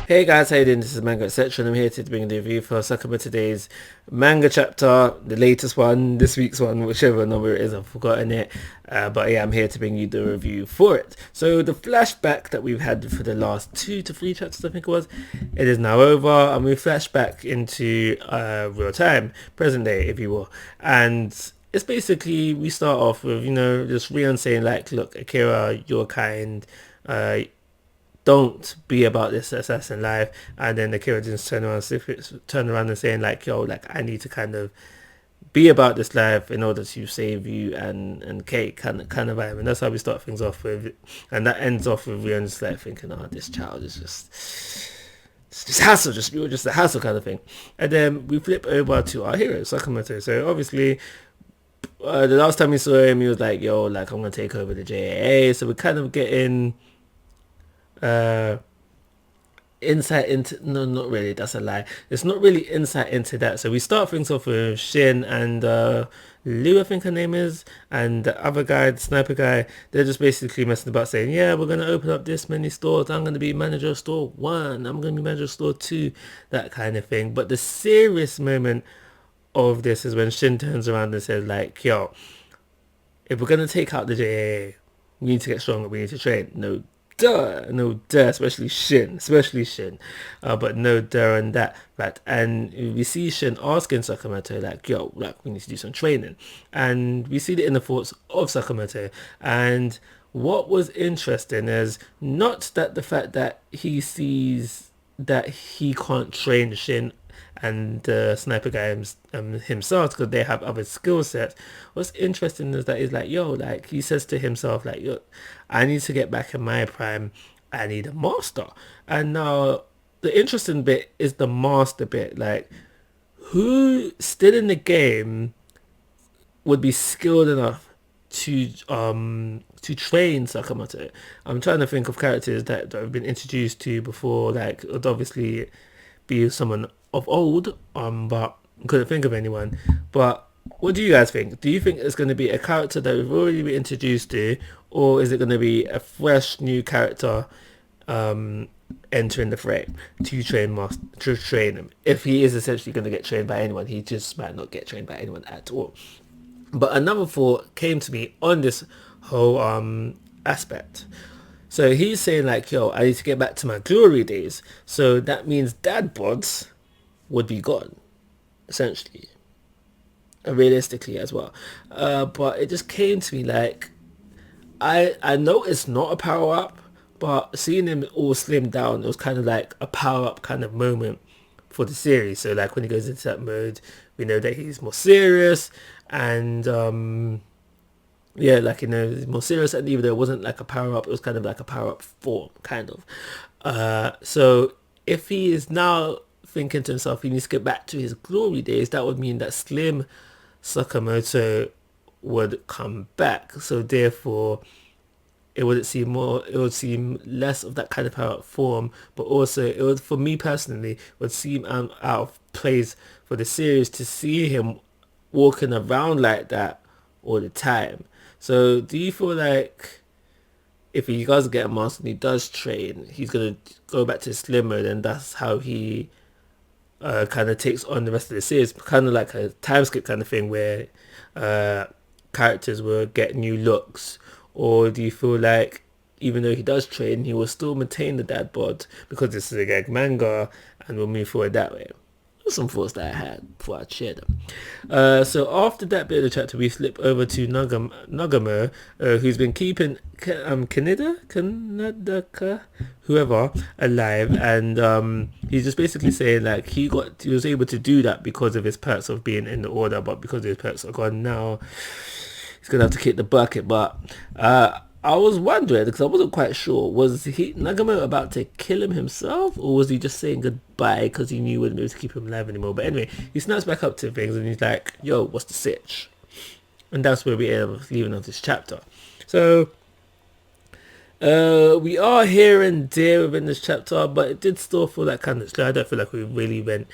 Hey guys, how you doing? This is Manga, etc. and I'm here to bring the review for Sakamoto Days Manga Chapter, the latest one, this week's one, whichever number it is, I've forgotten it. But yeah, I'm here to bring you the review for it. So the flashback that we've had for the last 2 to 3 chapters, I think it was, it is now over, and we flash back into real time, present day, if you will. And it's basically, we start off with, just Rion saying like, look, Akira, you're kind, don't be about this assassin life. And then Akira just turn around and saying like, yo, like I need to kind of be about this life in order to save you and Kate kind of vibe. And that's how we start things off with, and that ends off with Rion just like thinking, oh, this child is just hassle, you're just a hassle kind of thing. And then we flip over to our hero Sakamoto. So obviously the last time we saw him, he was like, yo, like I'm gonna take over the JAA. So we're kind of getting uh insight into, no, not really, that's a lie, it's not really insight into that. So we start things off with Shin and Liu, I think her name is, and the other guy, the sniper guy. They're just basically messing about saying, yeah, we're gonna open up this many stores, I'm gonna be manager of store 1, I'm gonna be manager of store 2, that kind of thing. But the serious moment of this is when Shin turns around and says like, yo, if we're gonna take out the JAA, we need to get stronger, we need to train. No duh, especially Shin, but no duh on that, right? And we see Shin asking Sakamoto like, yo, like we need to do some training, and we see the inner thoughts of Sakamoto. And what was interesting is not that the fact that he sees that he can't train Shin and the sniper guy himself, because they have other skill sets. What's interesting is that he's like, yo, like he says to himself like, yo, I need to get back in my prime, I need a master. And now the interesting bit is the master bit. Like, who still in the game would be skilled enough to train Sakamoto? I'm trying to think of characters that have been introduced to before. Like, it would obviously be someone of old, but couldn't think of anyone. But what do you guys think? Do you think it's going to be a character that we've already been introduced to, or is it going to be a fresh new character entering the fray to train him? If he is essentially going to get trained by anyone, he just might not get trained by anyone at all. But another thought came to me on this whole aspect. So he's saying like, yo, I need to get back to my glory days. So that means dad bods would be gone, essentially, realistically as well. But it just came to me like, I know it's not a power up, but seeing him all slimmed down, it was kind of like a power up kind of moment for the series. So like when he goes into that mode, we know that he's more serious, and yeah, like, he's more serious. And even though it wasn't like a power up, it was kind of like a power up form, kind of. So if he is now thinking to himself he needs to get back to his glory days, that would mean that Slim Sakamoto would come back. So therefore, it would seem less of that kind of power up form, but also it would, for me personally, would seem out of place for the series to see him walking around like that all the time. So do you feel like if he does get a master and he does train, he's going to go back to slim mode, and that's how he kind of takes on the rest of the series, kind of like a time skip kind of thing where characters will get new looks? Or do you feel like even though he does train, he will still maintain the dad bod because this is a gag manga and we'll move forward that way? Some thoughts that I had before I shared them. So after that bit of the chapter, we slip over to Nagamo, who's been keeping Kaneda, whoever, alive, and he's just basically saying like he was able to do that because of his perks of being in the order, but because his perks are gone now, he's gonna have to kick the bucket. But I was wondering, because I wasn't quite sure, was Nagamo about to kill him himself, or was he just saying goodbye because he knew he wouldn't be able to keep him alive anymore? But anyway, he snaps back up to things and he's like, yo, what's the sitch? And that's where we end up leaving off this chapter. So we are here and there within this chapter, but it did still feel like kind of slow. I don't feel like we really went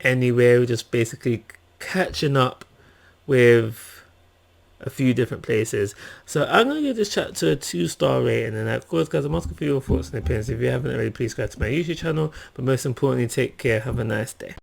anywhere. We're just basically catching up with a few different places. So I'm going to give this chapter a 2-star rating, and of course guys, I'm asking for your thoughts and opinions. If you haven't already, please subscribe to my YouTube channel, but most importantly, take care, have a nice day.